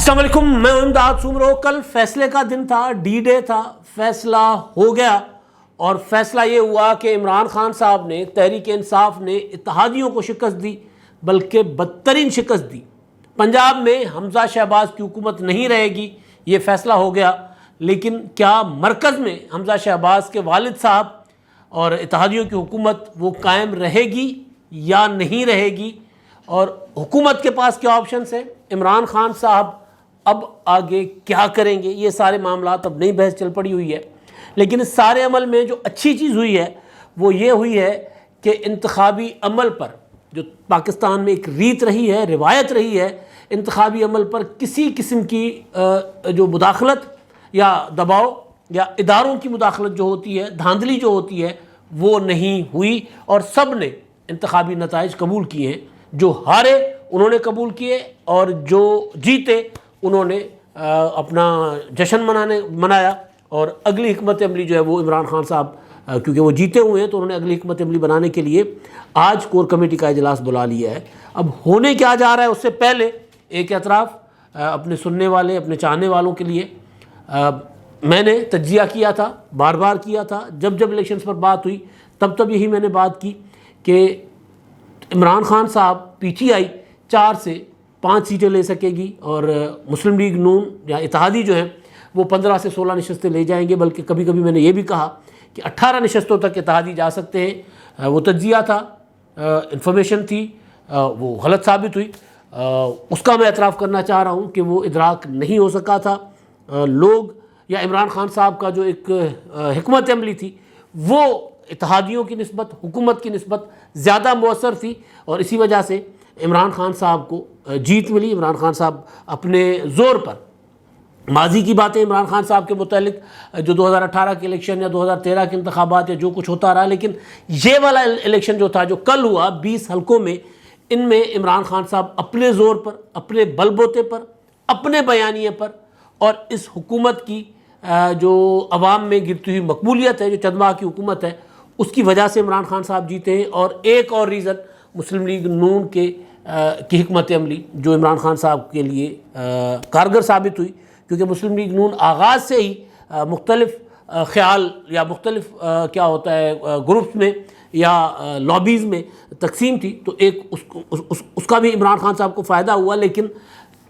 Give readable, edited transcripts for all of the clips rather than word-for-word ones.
السلام علیکم، میں امداد سومرو۔ کل فیصلے کا دن تھا، ڈی ڈے تھا، فیصلہ ہو گیا اور فیصلہ یہ ہوا کہ عمران خان صاحب نے، تحریک انصاف نے اتحادیوں کو شکست دی، بلکہ بدترین شکست دی۔ پنجاب میں حمزہ شہباز کی حکومت نہیں رہے گی، یہ فیصلہ ہو گیا، لیکن کیا مرکز میں حمزہ شہباز کے والد صاحب اور اتحادیوں کی حکومت وہ قائم رہے گی یا نہیں رہے گی؟ اور حکومت کے پاس کیا آپشنز ہیں؟ عمران خان صاحب اب آگے کیا کریں گے؟ یہ سارے معاملات اب نئی بحث چل پڑی ہوئی ہے، لیکن اس سارے عمل میں جو اچھی چیز ہوئی ہے وہ یہ ہوئی ہے کہ انتخابی عمل پر، جو پاکستان میں ایک ریت رہی ہے، روایت رہی ہے، انتخابی عمل پر کسی قسم کی جو مداخلت یا دباؤ یا اداروں کی مداخلت جو ہوتی ہے، دھاندلی جو ہوتی ہے، وہ نہیں ہوئی اور سب نے انتخابی نتائج قبول کیے ہیں۔ جو ہارے انہوں نے قبول کیے اور جو جیتے انہوں نے اپنا جشن منایا، اور اگلی حکمت عملی جو ہے وہ عمران خان صاحب، کیونکہ وہ جیتے ہوئے ہیں تو انہوں نے اگلی حکمت عملی بنانے کے لیے آج کور کمیٹی کا اجلاس بلا لیا ہے۔ اب ہونے کیا جا رہا ہے اس سے پہلے ایک اعتراف اپنے سننے والے، اپنے چاہنے والوں کے لیے۔ میں نے تجزیہ کیا تھا، بار بار کیا تھا، جب الیکشنز پر بات ہوئی تب یہی میں نے بات کی کہ عمران خان صاحب پی ٹی آئی 4 سے 5 سیٹیں لے سکے گی اور مسلم لیگ نون یا اتحادی جو ہیں وہ 15 سے 16 نشستیں لے جائیں گے، بلکہ کبھی کبھی میں نے یہ بھی کہا کہ 18 نشستوں تک اتحادی جا سکتے ہیں۔ وہ تجزیہ تھا، انفارمیشن تھی، وہ غلط ثابت ہوئی، اس کا میں اعتراف کرنا چاہ رہا ہوں کہ وہ ادراک نہیں ہو سکا تھا۔ لوگ یا عمران خان صاحب کا جو ایک حکمت عملی تھی وہ اتحادیوں کی نسبت، حکومت کی نسبت زیادہ مؤثر تھی، اور اسی وجہ سے عمران خان صاحب کو جیت ملی۔ عمران خان صاحب اپنے زور پر، ماضی کی باتیں عمران خان صاحب کے متعلق جو 2018 کے الیکشن یا 2013 کے انتخابات یا جو کچھ ہوتا رہا، لیکن یہ والا الیکشن جو تھا، جو کل ہوا 20 حلقوں میں، ان میں عمران خان صاحب اپنے زور پر، اپنے بل بوتے پر، اپنے بیانیے پر اور اس حکومت کی جو عوام میں گرتی ہوئی مقبولیت ہے، جو چند ماہ کی حکومت ہے، اس کی وجہ سے عمران خان صاحب جیتے ہیں۔ اور ایک اور ریزن مسلم لیگ نون کی حکمت عملی جو عمران خان صاحب کے لیے کارگر ثابت ہوئی، کیونکہ مسلم لیگ نون آغاز سے ہی مختلف خیال یا مختلف کیا ہوتا ہے گروپس میں یا لابیز میں تقسیم تھی، تو ایک اس کا بھی عمران خان صاحب کو فائدہ ہوا۔ لیکن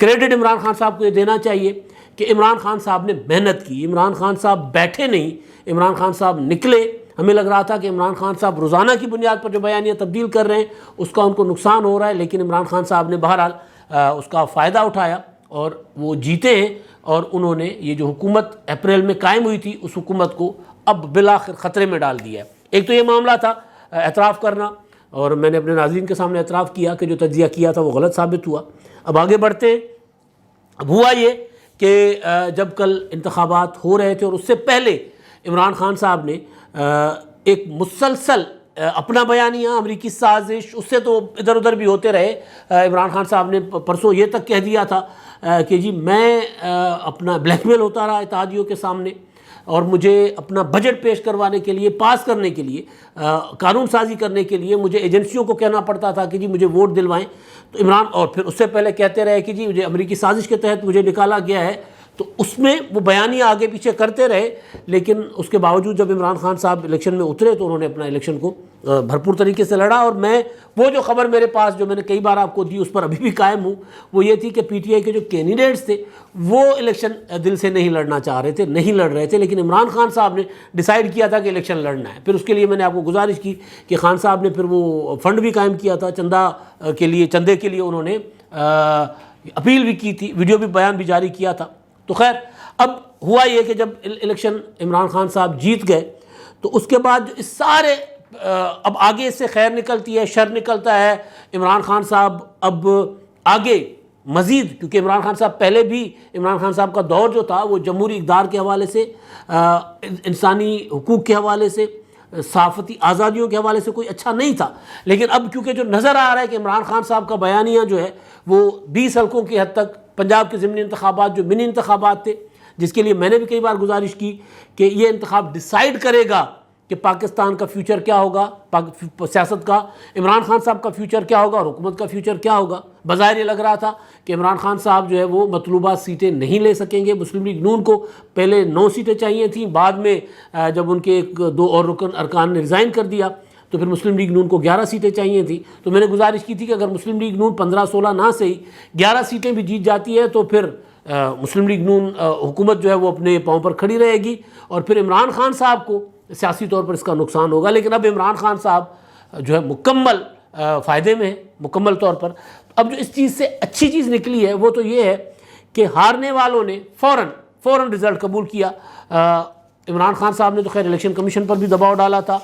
کریڈٹ عمران خان صاحب کو یہ دینا چاہیے کہ عمران خان صاحب نے محنت کی، عمران خان صاحب بیٹھے نہیں، عمران خان صاحب نکلے۔ ہمیں لگ رہا تھا کہ عمران خان صاحب روزانہ کی بنیاد پر جو بیانیہ تبدیل کر رہے ہیں اس کا ان کو نقصان ہو رہا ہے، لیکن عمران خان صاحب نے بہرحال اس کا فائدہ اٹھایا اور وہ جیتے ہیں، اور انہوں نے یہ جو حکومت اپریل میں قائم ہوئی تھی اس حکومت کو اب بالآخر خطرے میں ڈال دیا ہے۔ ایک تو یہ معاملہ تھا اعتراف کرنا، اور میں نے اپنے ناظرین کے سامنے اعتراف کیا کہ جو تجزیہ کیا تھا وہ غلط ثابت ہوا۔ اب آگے بڑھتے ہیں۔ اب ہوا یہ کہ جب کل انتخابات ہو رہے تھے اور اس سے پہلے عمران خان صاحب نے ایک مسلسل اپنا بیانیہ، امریکی سازش، اس سے تو ادھر ادھر بھی ہوتے رہے۔ عمران خان صاحب نے پرسوں یہ تک کہہ دیا تھا کہ جی میں اپنا بلیک میل ہوتا رہا اتحادیوں کے سامنے، اور مجھے اپنا بجٹ پیش کروانے کے لیے، پاس کرنے کے لیے، قانون سازی کرنے کے لیے مجھے ایجنسیوں کو کہنا پڑتا تھا کہ جی مجھے ووٹ دلوائیں۔ تو عمران، اور پھر اس سے پہلے کہتے رہے کہ جی مجھے امریکی سازش کے تحت مجھے نکالا گیا ہے، تو اس میں وہ بیانیہ آگے پیچھے کرتے رہے۔ لیکن اس کے باوجود جب عمران خان صاحب الیکشن میں اترے تو انہوں نے اپنا الیکشن کو بھرپور طریقے سے لڑا، اور میں وہ جو خبر میرے پاس جو میں نے کئی بار آپ کو دی اس پر ابھی بھی قائم ہوں، وہ یہ تھی کہ پی ٹی آئی کے جو کینڈیڈیٹس تھے وہ الیکشن دل سے نہیں لڑنا چاہ رہے تھے، نہیں لڑ رہے تھے، لیکن عمران خان صاحب نے ڈیسائیڈ کیا تھا کہ الیکشن لڑنا ہے۔ پھر اس کے لیے میں نے آپ کو گزارش کی کہ خان صاحب نے پھر وہ فنڈ بھی قائم کیا تھا، چندے کے لیے انہوں نے اپیل بھی کی تھی، ویڈیو بھی، بیان بھی جاری کیا تھا۔ تو خیر، اب ہوا یہ کہ جب الیکشن عمران خان صاحب جیت گئے تو اس کے بعد اس سارے اب آگے سے خیر نکلتی ہے، شر نکلتا ہے۔ عمران خان صاحب اب آگے مزید، کیونکہ عمران خان صاحب پہلے بھی، عمران خان صاحب کا دور جو تھا وہ جمہوری اقدار کے حوالے سے، انسانی حقوق کے حوالے سے، صحافتی آزادیوں کے حوالے سے کوئی اچھا نہیں تھا۔ لیکن اب کیونکہ جو نظر آ رہا ہے کہ عمران خان صاحب کا بیانیہ جو ہے وہ 20 حلقوں کی حد تک، پنجاب کے ضمنی انتخابات جو منی انتخابات تھے، جس کے لیے میں نے بھی کئی بار گزارش کی کہ یہ انتخاب ڈیسائیڈ کرے گا کہ پاکستان کا فیوچر کیا ہوگا، سیاست کا عمران خان صاحب کا فیوچر کیا ہوگا اور حکومت کا فیوچر کیا ہوگا۔ بظاہر یہ لگ رہا تھا کہ عمران خان صاحب جو ہے وہ مطلوبہ سیٹیں نہیں لے سکیں گے۔ مسلم لیگ نون کو پہلے 9 سیٹیں چاہیے تھیں، بعد میں جب ان کے 2 اور ارکان نے ریزائن کر دیا تو پھر مسلم لیگ نون کو 11 سیٹیں چاہیے تھیں۔ تو میں نے گزارش کی تھی کہ اگر مسلم لیگ نون 15-16 نہ سے ہی 11 سیٹیں بھی جیت جاتی ہے تو پھر مسلم لیگ نون حکومت جو ہے وہ اپنے پاؤں پر کھڑی رہے گی اور پھر عمران خان صاحب کو سیاسی طور پر اس کا نقصان ہوگا۔ لیکن اب عمران خان صاحب جو ہے مکمل فائدے میں ہے، مکمل طور پر۔ اب جو اس چیز سے اچھی چیز نکلی ہے وہ تو یہ ہے کہ ہارنے والوں نے فوراً رزلٹ قبول کیا۔ عمران خان صاحب نے تو خیر الیکشن کمیشن پر بھی دباؤ ڈالا تھا،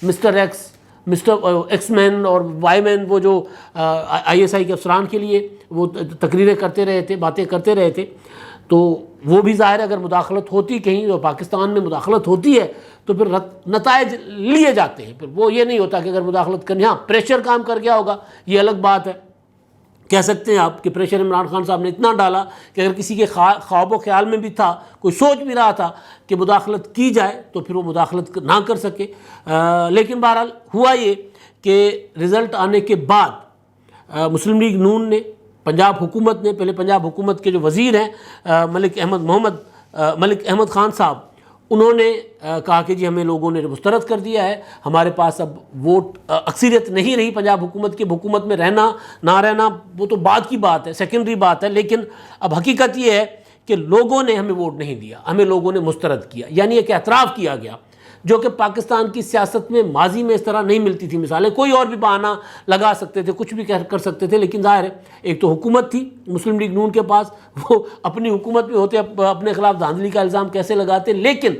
مسٹر ایکس مین اور وائی مین، وہ جو ISI کے افسران کے لیے وہ تقریریں کرتے رہے تھے، باتیں کرتے رہے تھے، تو وہ بھی ظاہر ہے اگر مداخلت ہوتی کہیں اور پاکستان میں مداخلت ہوتی ہے تو پھر نتائج لیے جاتے ہیں۔ پھر وہ یہ نہیں ہوتا کہ اگر مداخلت کرنی، ہاں پریشر کام کر گیا ہوگا یہ الگ بات ہے، کہہ سکتے ہیں آپ کہ پریشر عمران خان صاحب نے اتنا ڈالا کہ اگر کسی کے خواب و خیال میں بھی تھا، کوئی سوچ بھی رہا تھا کہ مداخلت کی جائے تو پھر وہ مداخلت نہ کر سکے۔ لیکن بہرحال ہوا یہ کہ رزلٹ آنے کے بعد مسلم لیگ نون نے، پنجاب حکومت نے، پہلے پنجاب حکومت کے جو وزیر ہیں ملک احمد خان صاحب، انہوں نے کہا کہ جی ہمیں لوگوں نے مسترد کر دیا ہے، ہمارے پاس اب ووٹ اکثریت نہیں رہی پنجاب حکومت کی۔ حکومت میں رہنا نہ رہنا وہ تو بعد کی بات ہے، سیکنڈری بات ہے، لیکن اب حقیقت یہ ہے کہ لوگوں نے ہمیں ووٹ نہیں دیا، ہمیں لوگوں نے مسترد کیا، یعنی ایک اعتراف کیا گیا، جو کہ پاکستان کی سیاست میں ماضی میں اس طرح نہیں ملتی تھی مثالیں۔ کوئی اور بھی بہانہ لگا سکتے تھے، کچھ بھی کر سکتے تھے، لیکن ظاہر ہے ایک تو حکومت تھی مسلم لیگ نون کے پاس، وہ اپنی حکومت میں ہوتے اپنے خلاف دھاندلی کا الزام کیسے لگاتے، لیکن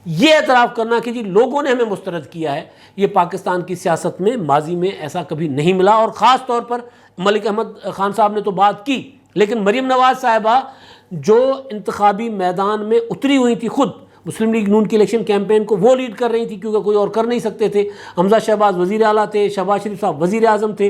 یہ اعتراف کرنا کہ جی لوگوں نے ہمیں مسترد کیا ہے، یہ پاکستان کی سیاست میں ماضی میں ایسا کبھی نہیں ملا۔ اور خاص طور پر ملک احمد خان صاحب نے تو بات کی، لیکن مریم نواز صاحبہ جو انتخابی میدان میں اتری ہوئی تھی، خود مسلم لیگ نون کی الیکشن کیمپین کو وہ لیڈ کر رہی تھی کیونکہ کوئی اور کر نہیں سکتے تھے۔ حمزہ شہباز وزیر اعلیٰ تھے، شہباز شریف صاحب وزیر اعظم تھے،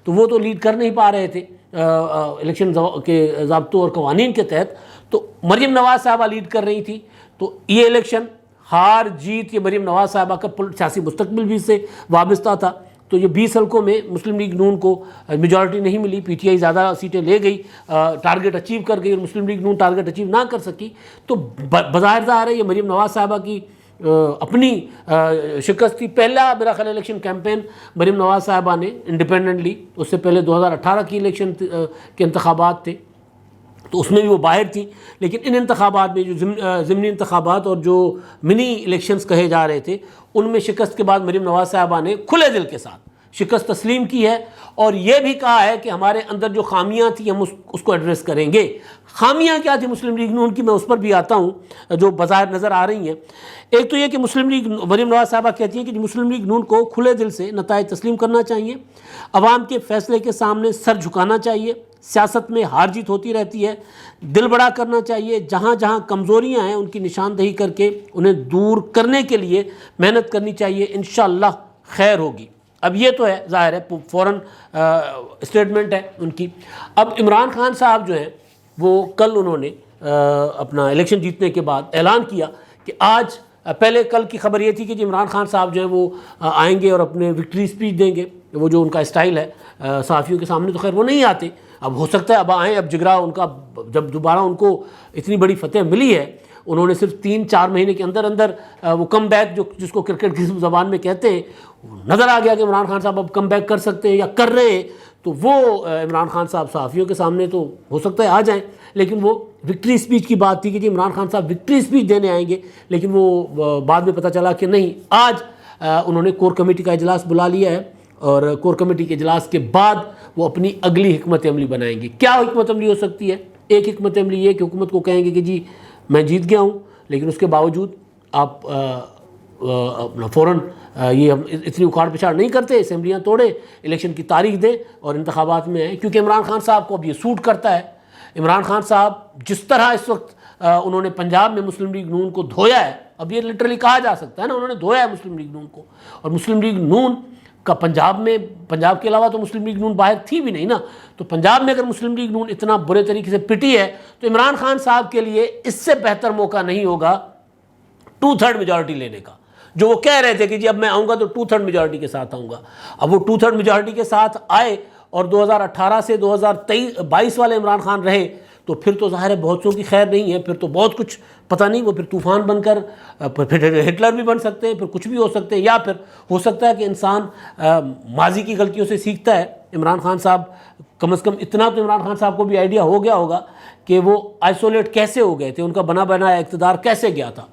تو وہ تو لیڈ کر نہیں پا رہے تھے الیکشن کے ضابطوں اور قوانین کے تحت، تو مریم نواز صاحبہ لیڈ کر رہی تھی۔ تو یہ الیکشن ہار جیت یہ مریم نواز صاحبہ کا سیاسی مستقبل بھی اس سے وابستہ تھا۔ تو یہ 20 حلقوں میں مسلم لیگ نون کو میجورٹی نہیں ملی، PTI زیادہ سیٹیں لے گئی، ٹارگٹ اچیو کر گئی اور مسلم لیگ نون ٹارگٹ اچیو نہ کر سکی۔ تو بظاہر ظاہر ہے یہ مریم نواز صاحبہ کی اپنی شکست تھی۔ پہلا میرا خیال الیکشن کیمپین مریم نواز صاحبہ نے انڈیپینڈنٹلی، اس سے پہلے 2018 کی الیکشن کے انتخابات تھے تو اس میں بھی وہ باہر تھیں، لیکن ان انتخابات میں جو ضمنی انتخابات اور جو منی الیکشنز کہے جا رہے تھے، ان میں شکست کے بعد مریم نواز صاحبہ نے کھلے دل کے ساتھ شکست تسلیم کی ہے اور یہ بھی کہا ہے کہ ہمارے اندر جو خامیاں تھیں ہم اس کو ایڈریس کریں گے۔ خامیاں کیا تھی مسلم لیگ نون کی، میں اس پر بھی آتا ہوں جو بظاہر نظر آ رہی ہیں۔ ایک تو یہ کہ مریم نواز صاحبہ کہتی ہیں کہ مسلم لیگ نون کو کھلے دل سے نتائج تسلیم کرنا چاہیے، عوام کے فیصلے کے سامنے سر جھکانا چاہیے، سیاست میں ہار جیت ہوتی رہتی ہے، دل بڑا کرنا چاہیے، جہاں جہاں کمزوریاں ہیں ان کی نشاندہی کر کے انہیں دور کرنے کے لیے محنت کرنی چاہیے، انشاءاللہ خیر ہوگی۔ اب یہ تو ہے ظاہر ہے فوراً اسٹیٹمنٹ ہے ان کی۔ اب عمران خان صاحب جو ہیں وہ کل انہوں نے اپنا الیکشن جیتنے کے بعد اعلان کیا کہ آج، پہلے کل کی خبر یہ تھی کہ عمران خان صاحب جو ہیں وہ آئیں گے اور اپنے وکٹری اسپیچ دیں گے، وہ جو ان کا اسٹائل ہے صحافیوں کے سامنے تو خیر وہ نہیں آتے، اب ہو سکتا ہے اب آئیں، اب جگرا ان کا، جب دوبارہ ان کو اتنی بڑی فتح ملی ہے، انہوں نے صرف 3-4 مہینے کے اندر وہ کم بیک جس کو کرکٹ کی زبان میں کہتے ہیں، نظر آ گیا کہ عمران خان صاحب اب کم بیک کر سکتے ہیں یا کر رہے ہیں، تو وہ عمران خان صاحب صحافیوں کے سامنے تو ہو سکتا ہے آ جائیں، لیکن وہ وکٹری اسپیچ کی بات تھی کہ جی عمران خان صاحب وکٹری اسپیچ دینے آئیں گے، لیکن وہ بعد میں پتہ چلا کہ نہیں، آج انہوں نے کور کمیٹی کا اجلاس بلا لیا ہے اور کور کمیٹی کے اجلاس کے بعد وہ اپنی اگلی حکمت عملی بنائیں گے۔ کیا حکمت عملی ہو سکتی ہے؟ ایک حکمت عملی یہ کہ حکومت کو کہیں گے کہ جی میں جیت گیا ہوں، لیکن اس کے باوجود آپ اپنا فوراً یہ ہم اتنی اکھاڑ پچھاڑ نہیں کرتے، اسمبلیاں توڑیں، الیکشن کی تاریخ دیں اور انتخابات میں آئیں، کیونکہ عمران خان صاحب کو اب یہ سوٹ کرتا ہے۔ عمران خان صاحب جس طرح اس وقت انہوں نے پنجاب میں مسلم لیگ نون کو دھویا ہے، اب یہ لٹرلی کہا جا سکتا ہے نا، انہوں نے دھویا ہے مسلم لیگ نون کو، اور مسلم لیگ نون کا پنجاب کے علاوہ تو مسلم لیگ نون باہر تھی بھی نہیں نا، تو پنجاب میں اگر مسلم لیگ نون اتنا برے طریقے سے پٹی ہے تو عمران خان صاحب کے لیے اس سے بہتر موقع نہیں ہوگا 2/3 میجورٹی لینے کا، جو وہ کہہ رہے تھے کہ جی اب میں آؤں گا تو 2/3 میجارٹی کے ساتھ آؤں گا. اب وہ 2/3 میجارٹی کے ساتھ آئے اور 2018 سے 2022 والے عمران خان رہے تو پھر تو ظاہر ہے بہت سو کی خیر نہیں ہے. پھر تو بہت کچھ پتہ نہیں، وہ پھر طوفان بن کر پھر ہٹلر بھی بن سکتے ہیں، پھر کچھ بھی ہو سکتے ہیں، یا پھر ہو سکتا ہے کہ انسان ماضی کی غلطیوں سے سیکھتا ہے. عمران خان صاحب کم از کم اتنا تو عمران خان صاحب کو بھی آئیڈیا ہو گیا ہوگا کہ وہ آئسولیٹ کیسے ہو گئے تھے، ان کا بنا بنایا اقتدار کیسے گیا تھا.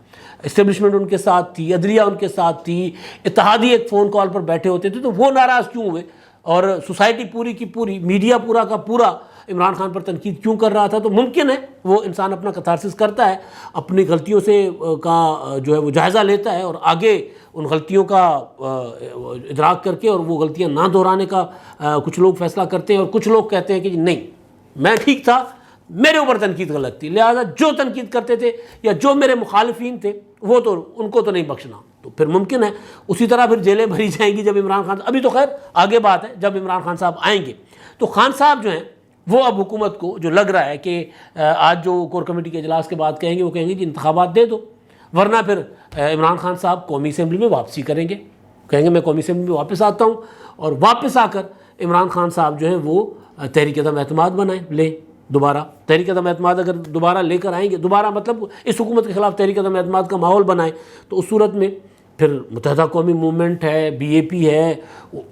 اسٹیبلشمنٹ ان کے ساتھ تھی، عدلیہ ان کے ساتھ تھی، اتحادی ایک فون کال پر بیٹھے ہوتے تھے، تو وہ ناراض کیوں ہوئے؟ اور سوسائٹی پوری کی پوری، میڈیا پورا کا پورا عمران خان پر تنقید کیوں کر رہا تھا؟ تو ممکن ہے وہ انسان اپنا کتھارسس کرتا ہے، اپنی غلطیوں سے کا جو ہے وہ جائزہ لیتا ہے اور آگے ان غلطیوں کا ادراک کر کے اور وہ غلطیاں نہ دہرانے کا کچھ لوگ فیصلہ کرتے ہیں، اور کچھ لوگ کہتے ہیں کہ نہیں میں ٹھیک تھا، میرے اوپر تنقید غلط تھی، لہذا جو تنقید کرتے تھے یا جو میرے مخالفین تھے وہ تو ان کو تو نہیں بخشنا. تو پھر ممکن ہے اسی طرح پھر جیلیں بھری جائیں گی جب عمران خان، ابھی تو خیر آگے بات ہے جب عمران خان صاحب آئیں گے. تو خان صاحب جو ہیں وہ اب حکومت کو جو لگ رہا ہے کہ آج جو کور کمیٹی کے اجلاس کے بعد کہیں گے، وہ کہیں گے جی انتخابات دے دو، ورنہ پھر عمران خان صاحب قومی اسمبلی میں واپسی کریں گے، کہیں گے میں قومی اسمبلی میں واپس آتا ہوں، اور واپس آ کر عمران خان صاحب جو ہیں وہ تحریک عدم اعتماد بنائیں، لیں دوبارہ تحریک عدم اعتماد اگر دوبارہ لے کر آئیں گے، دوبارہ مطلب اس حکومت کے خلاف تحریک عدم اعتماد کا ماحول بنائیں، تو اس صورت میں پھر متحدہ قومی موومنٹ ہے، بی اے پی ہے،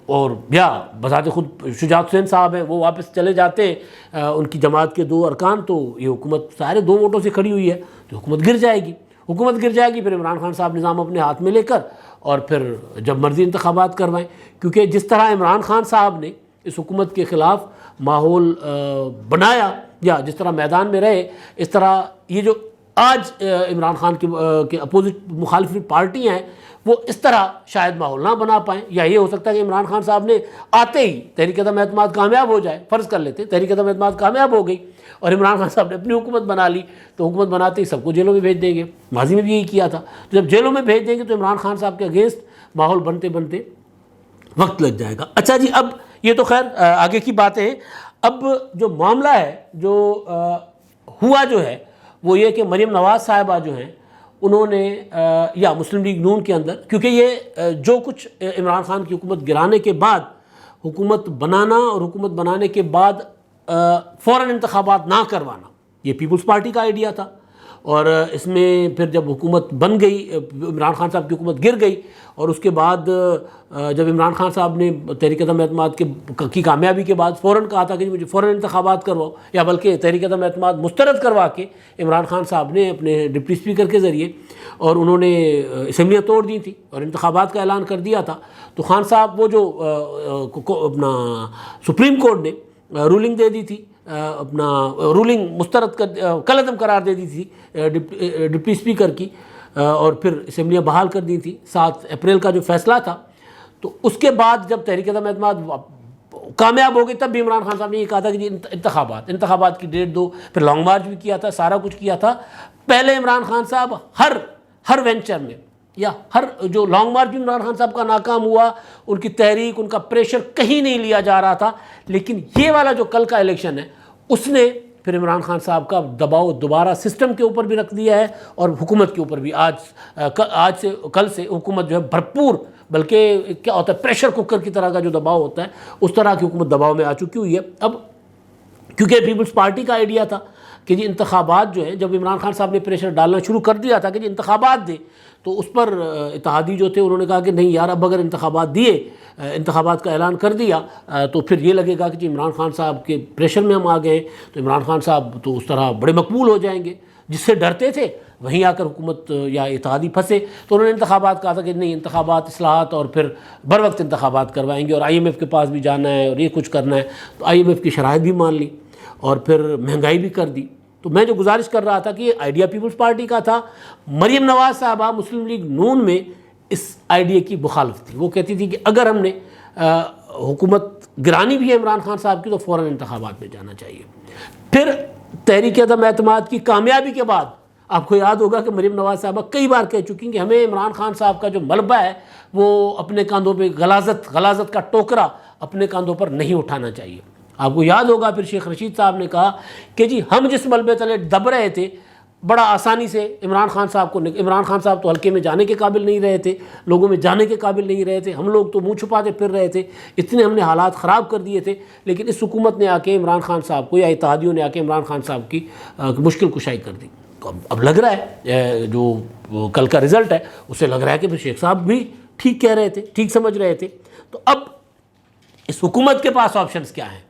اور یا بذات خود شجاعت حسین صاحب ہیں، وہ واپس چلے جاتے ہیں، ان کی جماعت کے 2 ارکان، تو یہ حکومت سارے 2 ووٹوں سے کھڑی ہوئی ہے، تو حکومت گر جائے گی. حکومت گر جائے گی، پھر عمران خان صاحب نظام اپنے ہاتھ میں لے کر اور پھر جب مرضی انتخابات کروائیں. کیونکہ جس طرح عمران خان صاحب نے اس حکومت کے خلاف ماحول بنایا یا جس طرح میدان میں رہے، اس طرح یہ جو آج عمران خان کے اپوزٹ مخالف پارٹیاں ہیں وہ اس طرح شاید ماحول نہ بنا پائیں، یا یہ ہو سکتا ہے کہ عمران خان صاحب نے آتے ہی تحریک عدم اعتماد کامیاب ہو جائے، فرض کر لیتے تحریک عدم اعتماد کامیاب ہو گئی اور عمران خان صاحب نے اپنی حکومت بنا لی، تو حکومت بناتے ہی سب کو جیلوں میں بھیج دیں گے. ماضی میں بھی یہی کیا تھا. تو جب جیلوں میں بھیج دیں گے تو عمران خان صاحب کے اگینسٹ ماحول بنتے بنتے وقت لگ جائے گا. اچھا جی، اب یہ تو خیر آگے کی باتیں ہیں. اب جو معاملہ ہے جو ہوا جو ہے وہ یہ کہ مریم نواز صاحبہ جو ہیں انہوں نے یا مسلم لیگ نون کے اندر، کیونکہ یہ جو کچھ عمران خان کی حکومت گرانے کے بعد حکومت بنانا اور حکومت بنانے کے بعد فوراً انتخابات نہ کروانا، یہ پیپلز پارٹی کا آئیڈیا تھا. اور اس میں پھر جب حکومت بن گئی، عمران خان صاحب کی حکومت گر گئی، اور اس کے بعد جب عمران خان صاحب نے تحریک عدم اعتماد کی کامیابی کے بعد فوراً کہا تھا کہ مجھے فوراً انتخابات کرواؤ، یا بلکہ تحریک عدم اعتماد مسترد کروا کے عمران خان صاحب نے اپنے ڈپٹی اسپیکر کے ذریعے اور انہوں نے اسمبلیاں توڑ دی تھیں اور انتخابات کا اعلان کر دیا تھا. تو خان صاحب وہ جو اپنا سپریم کورٹ نے رولنگ دے دی تھی، اپنا رولنگ مسترد کل عدم قرار دے دی تھی ڈپٹی اسپیکر کی، اور پھر اسمبلیاں بحال کر دی تھی 7 اپریل کا جو فیصلہ تھا. تو اس کے بعد جب تحریک عدم اعتماد کامیاب ہو گئی تب بھی عمران خان صاحب نے یہ کہا تھا کہ جی انتخابات کی ڈیٹ دو، پھر لانگ مارچ بھی کیا تھا، سارا کچھ کیا تھا. پہلے عمران خان صاحب ہر وینچر میں یا ہر جو لانگ مارچ بھی عمران خان صاحب کا ناکام ہوا، ان کی تحریک، ان کا پریشر کہیں نہیں لیا جا رہا تھا. لیکن یہ والا جو کل کا الیکشن ہے اس نے پھر عمران خان صاحب کا دباؤ دوبارہ سسٹم کے اوپر بھی رکھ دیا ہے اور حکومت کے اوپر بھی. آج سے کل سے حکومت جو ہے بھرپور، بلکہ کیا ہوتا ہے پریشر کوکر کی طرح کا جو دباؤ ہوتا ہے اس طرح کی حکومت دباؤ میں آ چکی ہوئی ہے. اب کیونکہ پیپلز پارٹی کا آئیڈیا تھا کہ جی انتخابات جو ہیں، جب عمران خان صاحب نے پریشر ڈالنا شروع کر دیا تھا کہ جی انتخابات دیں، تو اس پر اتحادی جو تھے انہوں نے کہا کہ نہیں یار، اب اگر انتخابات کا اعلان کر دیا تو پھر یہ لگے گا کہ جی عمران خان صاحب کے پریشر میں ہم آ گئے، تو عمران خان صاحب تو اس طرح بڑے مقبول ہو جائیں گے. جس سے ڈرتے تھے وہیں آ کر حکومت یا اتحادی پھنسے. تو انہوں نے انتخابات کہا تھا کہ نہیں، انتخابات، اصلاحات، اور پھر بر وقت انتخابات کروائیں گے، اور آئی ایم ایف کے پاس بھی جانا ہے اور یہ کچھ کرنا ہے. تو آئی ایم ایف کی شرائط بھی مان لی اور پھر مہنگائی بھی کر دی. تو میں جو گزارش کر رہا تھا کہ یہ آئیڈیا پیپلز پارٹی کا تھا. مریم نواز صاحبہ مسلم لیگ نون میں اس آئیڈیا کی مخالف تھی. وہ کہتی تھی کہ اگر ہم نے حکومت گرانی بھی ہے عمران خان صاحب کی تو فوراً انتخابات میں جانا چاہیے. پھر تحریک عدم اعتماد کی کامیابی کے بعد آپ کو یاد ہوگا کہ مریم نواز صاحبہ کئی بار کہہ چکی کہ ہمیں عمران خان صاحب کا جو ملبہ ہے وہ اپنے کاندھوں پہ غلاظت کا ٹوکرا اپنے کاندھوں پر نہیں اٹھانا چاہیے. آپ کو یاد ہوگا پھر شیخ رشید صاحب نے کہا کہ جی ہم جس ملبے تلے دب رہے تھے بڑا آسانی سے عمران خان صاحب کو عمران خان صاحب تو حلقے میں جانے کے قابل نہیں رہے تھے، لوگوں میں جانے کے قابل نہیں رہے تھے، ہم لوگ تو منہ چھپاتے پھر رہے تھے، اتنے ہم نے حالات خراب کر دیے تھے، لیکن اس حکومت نے آ کے عمران خان صاحب کو یا اتحادیوں نے آ کے عمران خان صاحب کی مشکل کشائی کر دی۔ اب لگ رہا ہے جو کل کا رزلٹ ہے اسے لگ رہا ہے کہ شیخ صاحب بھی ٹھیک کہہ رہے تھے، ٹھیک سمجھ رہے تھے۔ تو اب اس حکومت کے پاس آپشنز کیا ہیں؟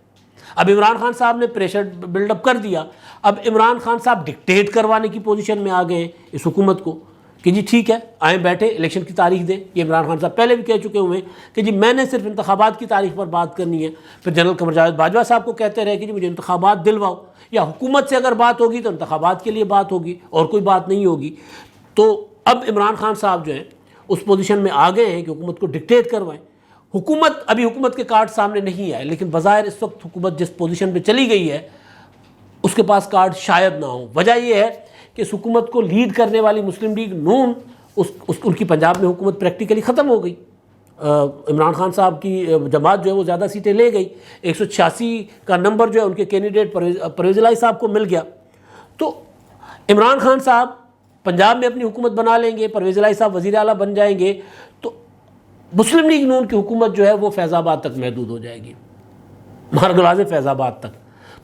اب عمران خان صاحب نے پریشر بلڈ اپ کر دیا، اب عمران خان صاحب ڈکٹیٹ کروانے کی پوزیشن میں آ گئے ہیں اس حکومت کو کہ جی ٹھیک ہے آئیں بیٹھے الیکشن کی تاریخ دیں۔ یہ عمران خان صاحب پہلے بھی کہہ چکے ہوئے ہیں کہ جی میں نے صرف انتخابات کی تاریخ پر بات کرنی ہے، پھر جنرل قمر جاوید باجوہ صاحب کو کہتے رہے کہ جی مجھے انتخابات دلواؤ، یا حکومت سے اگر بات ہوگی تو انتخابات کے لیے بات ہوگی اور کوئی بات نہیں ہوگی۔ تو اب عمران خان صاحب جو ہیں اس پوزیشن میں آ گئے ہیں کہ حکومت کو ڈکٹیٹ کروائیں۔ ابھی حکومت کے کارڈ سامنے نہیں آئے، لیکن بظاہر اس وقت حکومت جس پوزیشن پہ چلی گئی ہے اس کے پاس کارڈ شاید نہ ہوں۔ وجہ یہ ہے کہ اس حکومت کو لیڈ کرنے والی مسلم لیگ نون ان کی پنجاب میں حکومت پریکٹیکلی ختم ہو گئی۔ عمران خان صاحب کی جماعت جو ہے وہ زیادہ سیٹیں لے گئی، 186 کا نمبر جو ہے ان کے کینڈیڈیٹ پرویز الہی صاحب کو مل گیا۔ تو عمران خان صاحب پنجاب میں اپنی حکومت بنا لیں گے، پرویز الہی صاحب وزیر اعلیٰ بن جائیں گے، تو مسلم لیگ نون کی حکومت جو ہے وہ فیض آباد تک محدود ہو جائے گی، مارگلا سے فیض آباد تک۔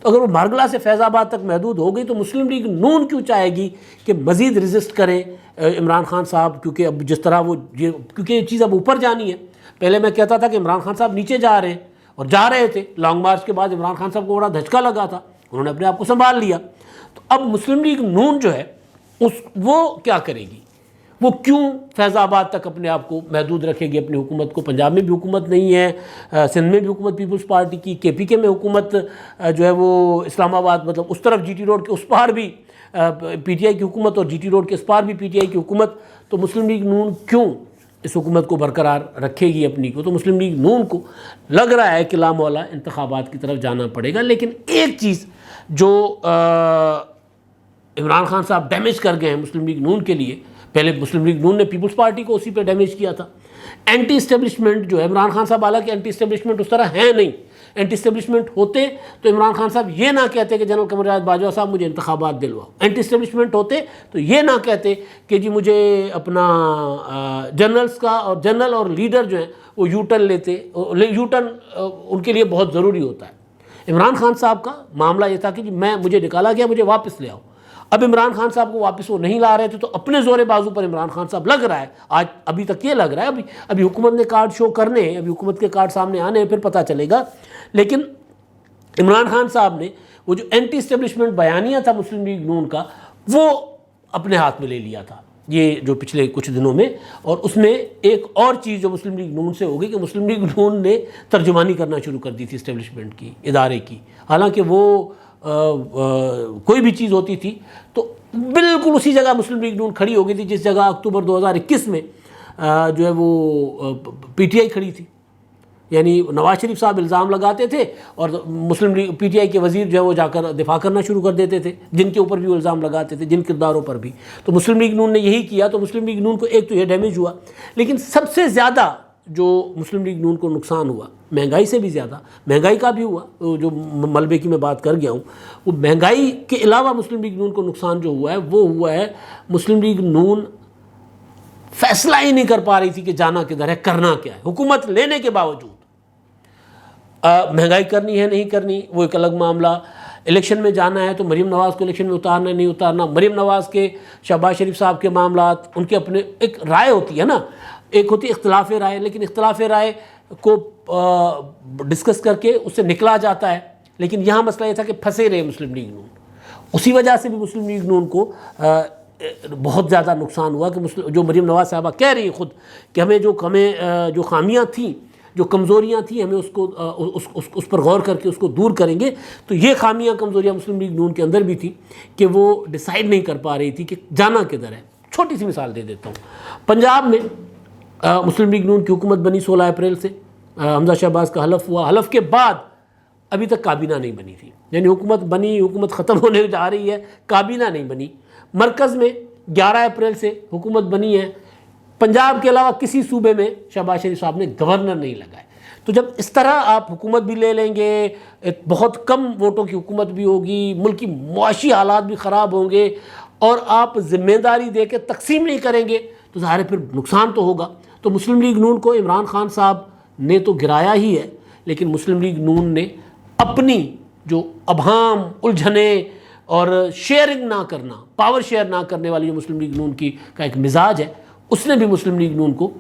تو اگر وہ مارگلا سے فیض آباد تک محدود ہو گئی تو مسلم لیگ نون کیوں چاہے گی کہ مزید ریزسٹ کریں عمران خان صاحب، کیونکہ اب جس طرح کیونکہ یہ چیز اب اوپر جانی ہے۔ پہلے میں کہتا تھا کہ عمران خان صاحب نیچے جا رہے ہیں اور جا رہے تھے، لانگ مارچ کے بعد عمران خان صاحب کو بڑا دھچکا لگا تھا، انہوں نے اپنے آپ کو سنبھال لیا۔ تو اب مسلم لیگ نون جو ہے وہ کیا کرے گی؟ وہ کیوں فیض آباد تک اپنے آپ کو محدود رکھے گی اپنی حکومت کو؟ پنجاب میں بھی حکومت نہیں ہے، سندھ میں بھی حکومت پیپلز پارٹی کی، کے پی کے میں حکومت جو ہے وہ اسلام آباد مطلب اس طرف جی ٹی روڈ کے اس پار بھی پی ٹی آئی کی حکومت اور جی ٹی روڈ کے اس پار بھی پی ٹی آئی کی حکومت۔ تو مسلم لیگ نون کیوں اس حکومت کو برقرار رکھے گی اپنی کو؟ تو مسلم لیگ نون کو لگ رہا ہے کہ لامولا انتخابات کی طرف جانا پڑے گا۔ لیکن ایک چیز جو عمران خان صاحب ڈیمیج کر گئے ہیں مسلم لیگ نون کے لیے، پہلے مسلم لیگ نون نے پیپلز پارٹی کو اسی پہ ڈیمیج کیا تھا، اینٹی اسٹیبلشمنٹ جو ہے عمران خان صاحب، حالانکہ اینٹی اسٹیبلشمنٹ اس طرح ہے نہیں، اینٹی اسٹیبلشمنٹ ہوتے تو عمران خان صاحب یہ نہ کہتے کہ جنرل قمر جاوید باجوہ صاحب مجھے انتخابات دلواؤ، اینٹی اسٹیبلشمنٹ ہوتے تو یہ نہ کہتے کہ جی مجھے اپنا جنرلز کا اور جنرل اور لیڈر جو ہیں وہ یو ٹرن لیتے، یو ٹرن ان کے لیے بہت ضروری ہوتا ہے۔ عمران خان صاحب کا معاملہ یہ تھا کہ جی مجھے نکالا گیا، مجھے واپس لے آؤ۔ اب عمران خان صاحب کو واپس وہ نہیں لا رہے تھے، تو اپنے زور بازو پر عمران خان صاحب لگ رہا ہے، آج ابھی تک یہ لگ رہا ہے، ابھی حکومت نے کارڈ شو کرنے ہیں، ابھی حکومت کے کارڈ سامنے آنے ہیں، پھر پتہ چلے گا۔ لیکن عمران خان صاحب نے وہ جو اینٹی اسٹیبلشمنٹ بیانیہ تھا مسلم لیگ نون کا، وہ اپنے ہاتھ میں لے لیا تھا یہ جو پچھلے کچھ دنوں میں۔ اور اس میں ایک اور چیز جو مسلم لیگ نون سے ہوگی کہ مسلم لیگ نون نے ترجمانی کرنا شروع کر دی تھی اسٹیبلشمنٹ کی، ادارے کی، حالانکہ وہ کوئی بھی چیز ہوتی تھی تو بالکل اسی جگہ مسلم لیگ نون کھڑی ہو گئی تھی جس جگہ اکتوبر 2021 میں جو ہے وہ پی ٹی آئی کھڑی تھی۔ یعنی نواز شریف صاحب الزام لگاتے تھے اور مسلم لیگ پی ٹی آئی کے وزیر جو ہے وہ جا کر دفاع کرنا شروع کر دیتے تھے، جن کے اوپر بھی وہ الزام لگاتے تھے، جن کرداروں پر بھی۔ تو مسلم لیگ نون نے یہی کیا، تو مسلم لیگ نون کو ایک تو یہ ڈیمیج ہوا، لیکن سب سے زیادہ جو مسلم لیگ نون کو نقصان ہوا، مہنگائی سے بھی زیادہ، مہنگائی کا بھی ہوا، جو ملبے کی میں بات کر گیا ہوں، وہ مہنگائی کے علاوہ مسلم لیگ نون کو نقصان جو ہوا ہے وہ ہوا ہے مسلم لیگ نون فیصلہ ہی نہیں کر پا رہی تھی کہ جانا کدھر ہے، کرنا کیا ہے۔ حکومت لینے کے باوجود مہنگائی کرنی ہے نہیں کرنی وہ ایک الگ معاملہ، الیکشن میں جانا ہے تو مریم نواز کو الیکشن میں اتارنا ہے نہیں اتارنا، مریم نواز کے شہباز شریف صاحب کے معاملات، ان کے اپنے ایک رائے ہوتی ہے نا، ایک ہوتی ہے اختلاف رائے، لیکن اختلاف رائے کو ڈسکس کر کے اس سے نکلا جاتا ہے۔ لیکن یہاں مسئلہ یہ تھا کہ پھنسے رہے مسلم لیگ نون، اسی وجہ سے بھی مسلم لیگ نون کو بہت زیادہ نقصان ہوا کہ جو مریم نواز صاحبہ کہہ رہی خود کہ ہمیں جو خامیاں تھیں، جو کمزوریاں تھیں، ہمیں اس پر غور کر کے اس کو دور کریں گے۔ تو یہ خامیاں کمزوریاں مسلم لیگ نون کے اندر بھی تھیں کہ وہ ڈیسائیڈ نہیں کر پا رہی تھی کہ جانا کدھر ہے۔ چھوٹی سی مثال دے دیتا ہوں، پنجاب میں مسلم لیگ نون کی حکومت بنی 16 اپریل سے، حمزہ شہباز کا حلف ہوا، حلف کے بعد ابھی تک کابینہ نہیں بنی تھی، یعنی حکومت بنی، حکومت ختم ہونے جا رہی ہے، کابینہ نہیں بنی۔ مرکز میں 11 اپریل سے حکومت بنی ہے، پنجاب کے علاوہ کسی صوبے میں شہباز شریف صاحب نے گورنر نہیں لگائے۔ تو جب اس طرح آپ حکومت بھی لے لیں گے، بہت کم ووٹوں کی حکومت بھی ہوگی، ملک کی معاشی حالات بھی خراب ہوں گے، اور آپ ذمہ داری دے کے تقسیم نہیں کریں گے تو ظاہر ہے پھر نقصان تو ہوگا. تو مسلم لیگ نون کو عمران خان صاحب نے تو گرایا ہی ہے، لیکن مسلم لیگ نون نے اپنی جو ابہام الجھنے اور شیئرنگ نہ کرنا، پاور شیئر نہ کرنے والی جو مسلم لیگ نون کی کا ایک مزاج ہے، اس نے بھی مسلم لیگ نون کو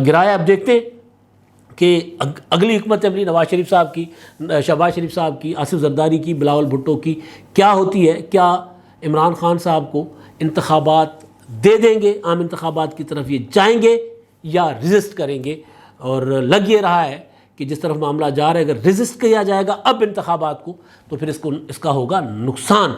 گرایا. اب دیکھتے ہیں کہ اگلی حکمت عملی نواز شریف صاحب کی، شہباز شریف صاحب کی، آصف زرداری کی، بلاول بھٹو کی کیا ہوتی ہے. کیا عمران خان صاحب کو انتخابات دے دیں گے، عام انتخابات کی طرف یہ جائیں گے یا ریزسٹ کریں گے؟ اور لگ یہ رہا ہے کہ جس طرف معاملہ جا رہا ہے، اگر ریزسٹ کیا جائے گا اب انتخابات کو تو پھر اس کا ہوگا نقصان.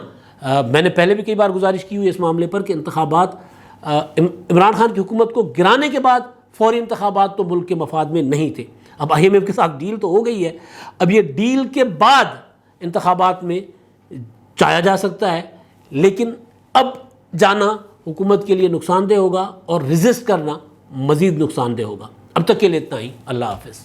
میں نے پہلے بھی کئی بار گزارش کی ہوئی اس معاملے پر کہ انتخابات عمران خان کی حکومت کو گرانے کے بعد فوری انتخابات تو ملک کے مفاد میں نہیں تھے. اب IMF کے ساتھ ڈیل تو ہو گئی ہے، اب یہ ڈیل کے بعد انتخابات میں جایا جا سکتا ہے، لیکن اب جانا حکومت کے لیے نقصان دہ ہوگا اور ریزسٹ کرنا مزید نقصان دہ ہوگا. اب تک کے لیے اتنا ہی. اللہ حافظ.